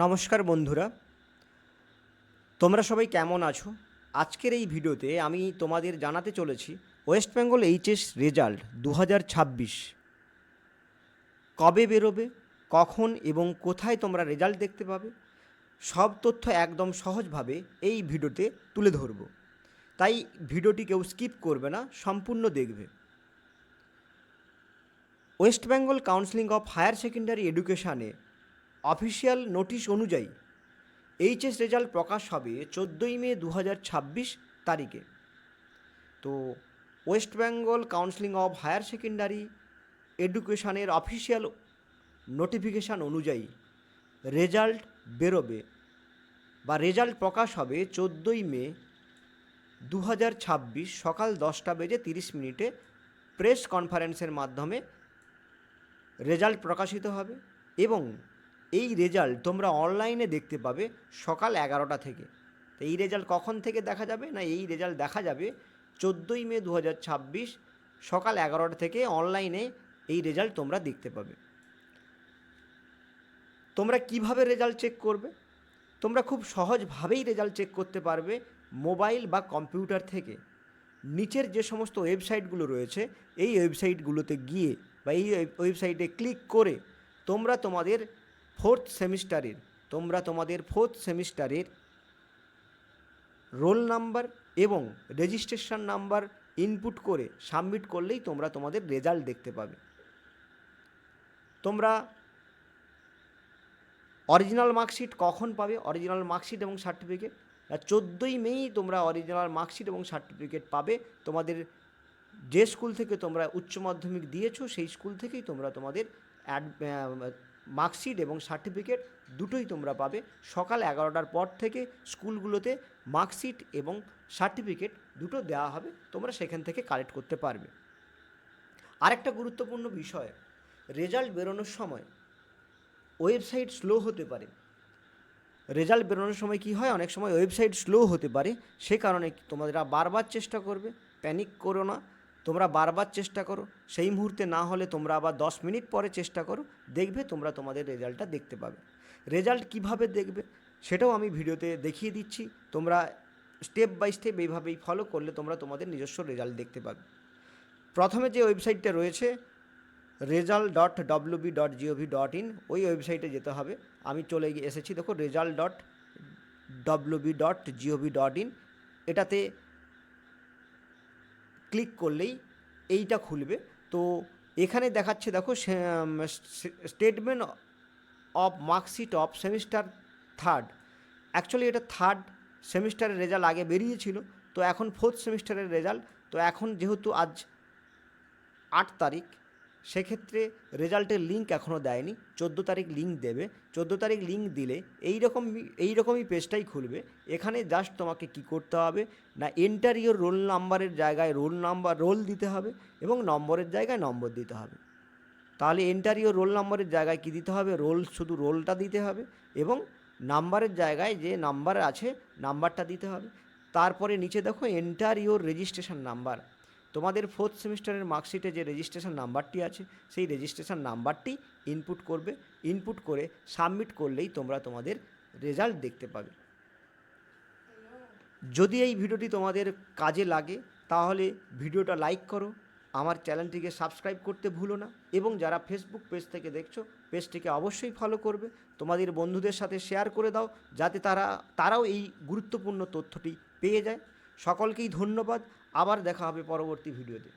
নমস্কার বন্ধুরা, তোমরা সবাই কেমন আছো? আজকের এই ভিডিওতে আমি তোমাদের জানাতে চলেছি ওয়েস্ট বেঙ্গল এইচএস রেজাল্ট 2026 কবে বেরোবে, কখন এবং কোথায় তোমরা রেজাল্ট দেখতে পাবে, সব তথ্য একদম সহজভাবে এই ভিডিওতে তুলে ধরব। তাই ভিডিওটি কেউ স্কিপ করবে না, সম্পূর্ণ দেখবে। West Bengal counselling of higher secondary এডুকেশানে অফিসিয়াল নোটিশ অনুযায়ী এইচএস রেজাল্ট প্রকাশ হবে 14ই মে 2026 তারিখে। তো West Bengal counselling of higher secondary এডুকেশানের অফিসিয়াল নোটিফিকেশান অনুযায়ী রেজাল্ট বেরোবে বা রেজাল্ট প্রকাশ হবে 14ই মে 2026 সকাল 10:30 প্রেস কনফারেন্সের মাধ্যমে রেজাল্ট প্রকাশিত হবে এবং এই রেজাল্ট তোমরা অনলাইনে দেখতে পাবে সকাল 11টা থেকে। তো এই রেজাল্ট কখন থেকে দেখা যাবে না, এই রেজাল্ট দেখা যাবে 14ই মে 2026 সকাল 11টা থেকে অনলাইনে এই রেজাল্ট তোমরা দেখতে পাবে। তোমরা কিভাবে রেজাল্ট চেক করবে? তোমরা খুব সহজভাবেই রেজাল্ট চেক করতে পারবে মোবাইল বা কম্পিউটার থেকে। নিচের যে সমস্ত ওয়েবসাইটগুলো রয়েছে এই ওয়েবসাইটগুলোতে গিয়ে বা এই ওয়েবসাইটে ক্লিক করে তোমরা তোমাদের ফোর্থ সেমিস্টারের রোল নাম্বার এবং রেজিস্ট্রেশন নাম্বার ইনপুট করে সাবমিট করলেই তোমরা তোমাদের রেজাল্ট দেখতে পাবে। তোমরা অরিজিনাল মার্কশিট কখন পাবে? অরিজিনাল মার্কশিট এবং সার্টিফিকেট 14ই মেই তোমরা অরিজিনাল মার্কশিট এবং সার্টিফিকেট পাবে। তোমাদের যে স্কুল থেকে তোমরা উচ্চ মাধ্যমিক দিয়েছো সেই স্কুল থেকেই তোমরা তোমাদের মার্কশিট এবং সার্টিফিকেট দুটোই তোমরা পাবে। সকাল 11টার পর থেকে স্কুলগুলোতে মার্কশিট এবং সার্টিফিকেট দুটো দেওয়া হবে, তোমরা সেখান থেকে কালেক্ট করতে পারবে। আরেকটা গুরুত্বপূর্ণ বিষয়, রেজাল্ট বেরোনোর সময় ওয়েবসাইট স্লো হতে পারে। রেজাল্ট বেরোনোর সময় কী হয়, অনেক সময় ওয়েবসাইট স্লো হতে পারে। সে কারণে তোমরা বারবার চেষ্টা করবে, প্যানিক করো না, তোমরা বারবার চেষ্টা করো। সেই মুহূর্তে না হলে তোমরা আবার 10 মিনিট পরে চেষ্টা করো, দেখবে তোমরা তোমাদের রেজাল্টটা দেখতে পাবে। রেজাল্ট কিভাবে দেখবে সেটাও আমি ভিডিওতে দেখিয়ে দিচ্ছি। তোমরা স্টেপ বাই স্টেপ এইভাবেই ফলো করলে তোমরা তোমাদের নিজস্ব রেজাল্ট দেখতে পাবে। প্রথমে যে ওয়েবসাইটটা রয়েছে result.wb.gov.in, ওই ওয়েবসাইটে যেতে হবে। আমি চলে এসেছি, দেখো result.wb.gov.in, এটাতে ক্লিক করলেই এইটা খুলবে। তো এখানে দেখাচ্ছে, দেখো statement of marksheet of semester third. Actually এটা থার্ড সেমিস্টারের রেজাল্ট আগে বেরিয়েছিল, তো এখন ফোর্থ সেমিস্টারের রেজাল্ট। তো এখন যেহেতু আজ 8 তারিখ, সেক্ষেত্রে রেজাল্টের লিঙ্ক এখনও দেয়নি। 14 তারিখ লিঙ্ক দেবে। 14 তারিখ লিঙ্ক দিলে এইরকমই পেজটাই খুলবে। এখানে জাস্ট তোমাকে কি করতে হবে না, এন্টার ইওর রোল নাম্বারের জায়গায় রোল দিতে হবে এবং নম্বরের জায়গায় নম্বর দিতে হবে। তাহলে এন্টার ইওর রোল নাম্বারের জায়গায় কি দিতে হবে, শুধু রোলটা দিতে হবে এবং নাম্বারের জায়গায় যে নাম্বার আছে নাম্বারটা দিতে হবে। তারপরে নিচে দেখো এন্টার ইওর রেজিস্ট্রেশন নাম্বার। তোমাদের ফোর্থ সেমিস্টারের মার্কশিটে যে রেজিস্ট্রেশন নাম্বারটি আছে সেই রেজিস্ট্রেশন নাম্বারটি ইনপুট করবে। ইনপুট করে সাবমিট করলেই তোমরা তোমাদের রেজাল্ট দেখতে পাবে। যদি এই ভিডিওটি তোমাদের কাজে লাগে তাহলে ভিডিওটা লাইক করো, আমার চ্যানেলটিকে সাবস্ক্রাইব করতে ভুলো না এবং যারা ফেসবুক পেজ থেকে দেখছো পেজটিকে অবশ্যই ফলো করবে। তোমাদের বন্ধুদের সাথে শেয়ার করে দাও যাতে তারাও এই গুরুত্বপূর্ণ তথ্যটি পেয়ে যায়। সকলকেই ধন্যবাদ। আবার দেখা হবে পরবর্তী ভিডিওতে।